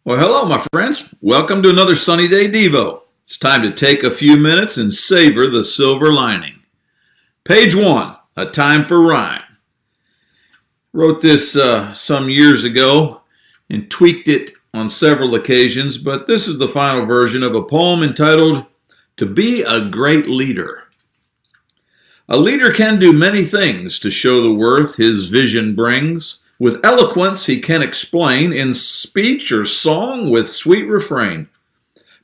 Well, hello, my friends. Welcome to another sunny day Devo. It's time to take a few minutes and savor the silver lining. Page 1, A Time for Rhyme. Wrote this some years ago and tweaked it on several occasions, but this is the final version of a poem entitled, To Be a Great Leader. A leader can do many things to show the worth his vision brings. With eloquence he can explain, in speech or song with sweet refrain.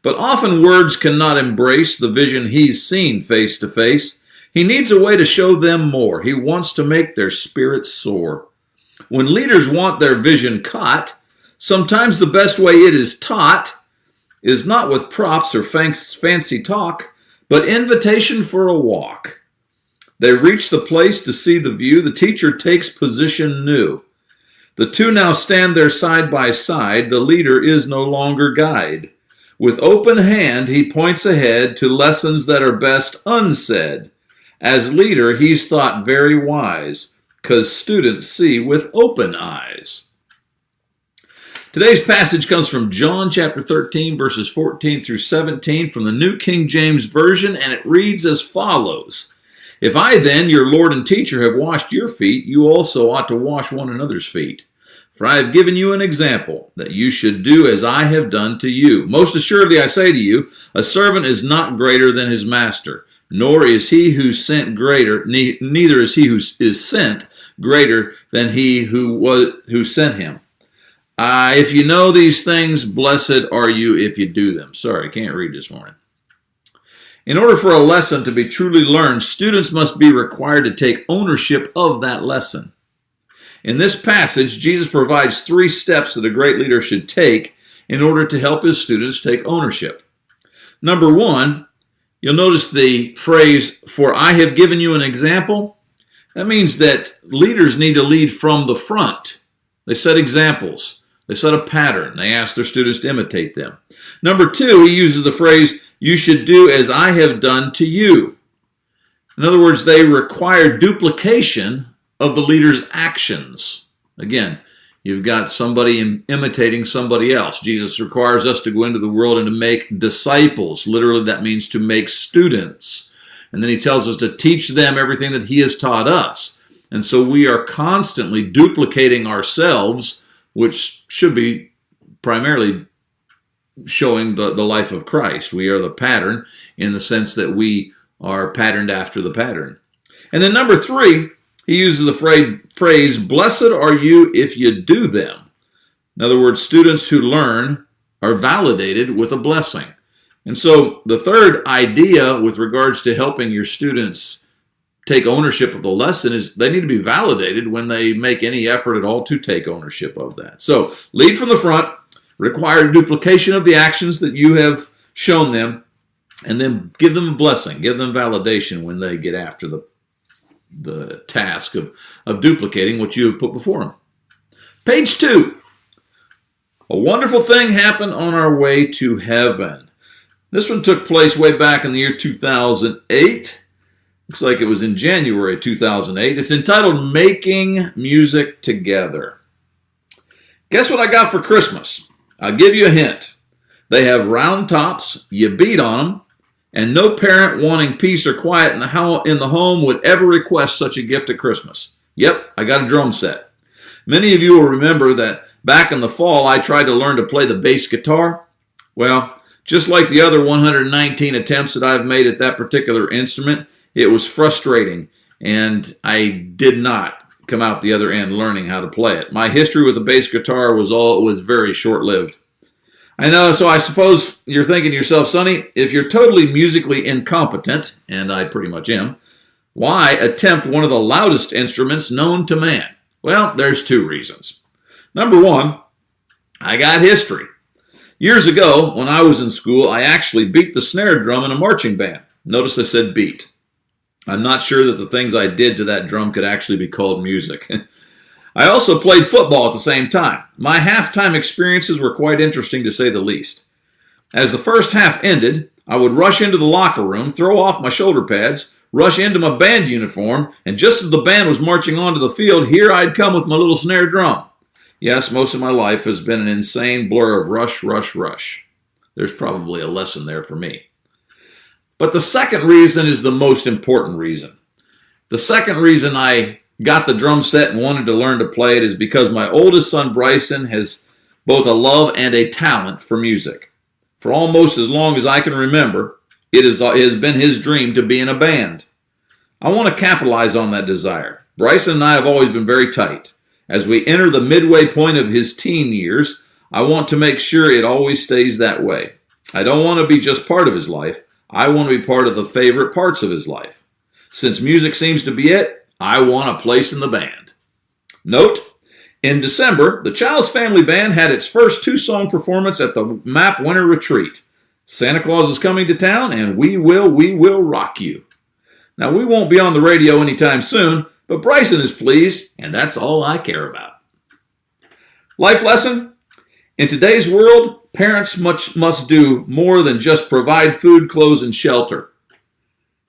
But often words cannot embrace the vision he's seen face to face. He needs a way to show them more. He wants to make their spirits soar. When leaders want their vision caught, sometimes the best way it is taught is not with props or fancy talk, but invitation for a walk. They reach the place to see the view. The teacher takes position new. The two now stand there side by side. The leader is no longer guide. With open hand, he points ahead to lessons that are best unsaid. As leader, he's thought very wise, 'cause students see with open eyes. Today's passage comes from John chapter 13, verses 14 through 17 from the New King James Version, and it reads as follows. If I then, your Lord and teacher, have washed your feet, you also ought to wash one another's feet. For I have given you an example, that you should do as I have done to you. Most assuredly I say to you, a servant is not greater than his master, nor is he who sent greater, neither is he who is sent greater than he who sent him. If you know these things, blessed are you if you do them. Sorry, I can't read this morning. In order for a lesson to be truly learned, students must be required to take ownership of that lesson. In this passage, Jesus provides 3 steps that a great leader should take in order to help his students take ownership. Number 1, you'll notice the phrase, for I have given you an example. That means that leaders need to lead from the front. They set examples. They set a pattern. They ask their students to imitate them. Number 2, he uses the phrase, you should do as I have done to you. In other words, they require duplication of the leader's actions. Again, you've got somebody imitating somebody else. Jesus requires us to go into the world and to make disciples. Literally, that means to make students. And then he tells us to teach them everything that he has taught us. And so we are constantly duplicating ourselves, which should be primarily showing the life of Christ. We are the pattern in the sense that we are patterned after the pattern. And then number 3, he uses the phrase, blessed are you if you do them. In other words, students who learn are validated with a blessing. And so the third idea with regards to helping your students take ownership of the lesson is they need to be validated when they make any effort at all to take ownership of that. So lead from the front, require duplication of the actions that you have shown them, and then give them a blessing, give them validation when they get after the task of duplicating what you have put before them. Page 2. A wonderful thing happened on our way to heaven. This one took place way back in the year 2008. Looks like it was in January 2008. It's entitled Making Music Together. Guess what I got for Christmas? I'll give you a hint. They have round tops, you beat on them, and no parent wanting peace or quiet in the home would ever request such a gift at Christmas. Yep, I got a drum set. Many of you will remember that back in the fall I tried to learn to play the bass guitar. Well, just like the other 119 attempts that I've made at that particular instrument, it was frustrating, and I did not come out the other end learning how to play it. My history with the bass guitar was very short-lived. I know, so I suppose you're thinking to yourself, Sonny, if you're totally musically incompetent, and I pretty much am, why attempt one of the loudest instruments known to man? Well, there's 2 reasons. Number 1, I got history. Years ago, when I was in school, I actually beat the snare drum in a marching band. Notice I said beat. I'm not sure that the things I did to that drum could actually be called music. I also played football at the same time. My halftime experiences were quite interesting to say the least. As the first half ended, I would rush into the locker room, throw off my shoulder pads, rush into my band uniform, and just as the band was marching onto the field, here I'd come with my little snare drum. Yes, most of my life has been an insane blur of rush, rush, rush. There's probably a lesson there for me. But the second reason is the most important reason. The second reason I got the drum set and wanted to learn to play it is because my oldest son Bryson has both a love and a talent for music. For almost as long as I can remember, it has been his dream to be in a band. I want to capitalize on that desire. Bryson and I have always been very tight. As we enter the midway point of his teen years, I want to make sure it always stays that way. I don't want to be just part of his life. I want to be part of the favorite parts of his life. Since music seems to be it, I want a place in the band. Note, in December, the Child's Family Band had its first 2-song performance at the MAP Winter Retreat. Santa Claus is coming to town, and we will rock you. Now, we won't be on the radio anytime soon, but Bryson is pleased, and that's all I care about. Life lesson? In today's world, parents must do more than just provide food, clothes, and shelter.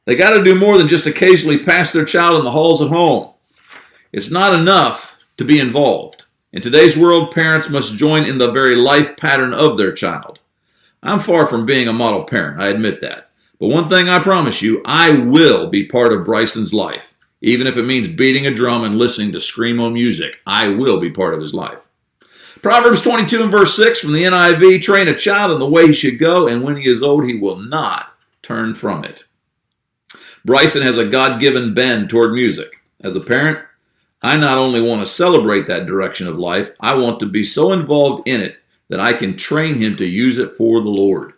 They got to do more than just occasionally pass their child in the halls at home. It's not enough to be involved. In today's world, parents must join in the very life pattern of their child. I'm far from being a model parent, I admit that. But one thing I promise you, I will be part of Bryson's life. Even if it means beating a drum and listening to screamo music, I will be part of his life. Proverbs 22 and verse 6 from the NIV, train a child in the way he should go, and when he is old, he will not turn from it. Bryson has a God-given bend toward music. As a parent, I not only want to celebrate that direction of life, I want to be so involved in it that I can train him to use it for the Lord.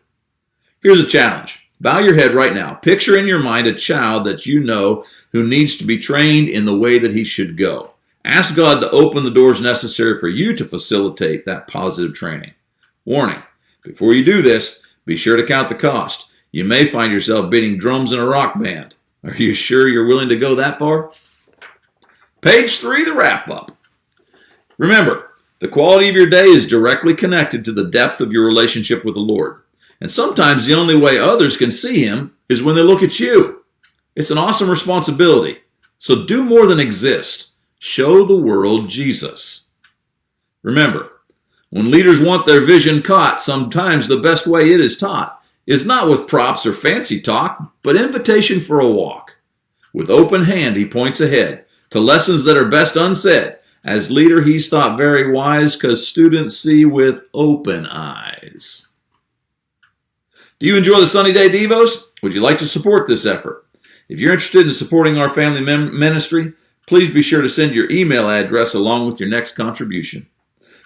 Here's a challenge. Bow your head right now. Picture in your mind a child that you know who needs to be trained in the way that he should go. Ask God to open the doors necessary for you to facilitate that positive training. Warning, before you do this, be sure to count the cost. You may find yourself beating drums in a rock band. Are you sure you're willing to go that far? Page 3, the wrap-up. Remember, the quality of your day is directly connected to the depth of your relationship with the Lord. And sometimes the only way others can see him is when they look at you. It's an awesome responsibility. So do more than exist. Show the world Jesus. Remember, when leaders want their vision caught, sometimes the best way it is taught is not with props or fancy talk, but invitation for a walk. With open hand, he points ahead to lessons that are best unsaid. As leader, he's thought very wise because students see with open eyes. Do you enjoy the Sunny Day Devos? Would you like to support this effort? If you're interested in supporting our family ministry, please be sure to send your email address along with your next contribution.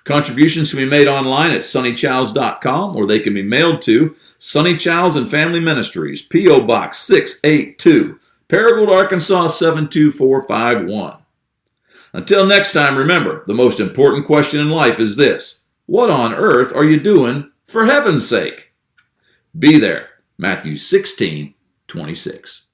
Contributions can be made online at sonnychilds.com, or they can be mailed to Sonny Childs and Family Ministries, P.O. Box 682, Paragould, Arkansas 72451. Until next time, remember, the most important question in life is this: what on earth are you doing for heaven's sake? Be there. Matthew 16:26.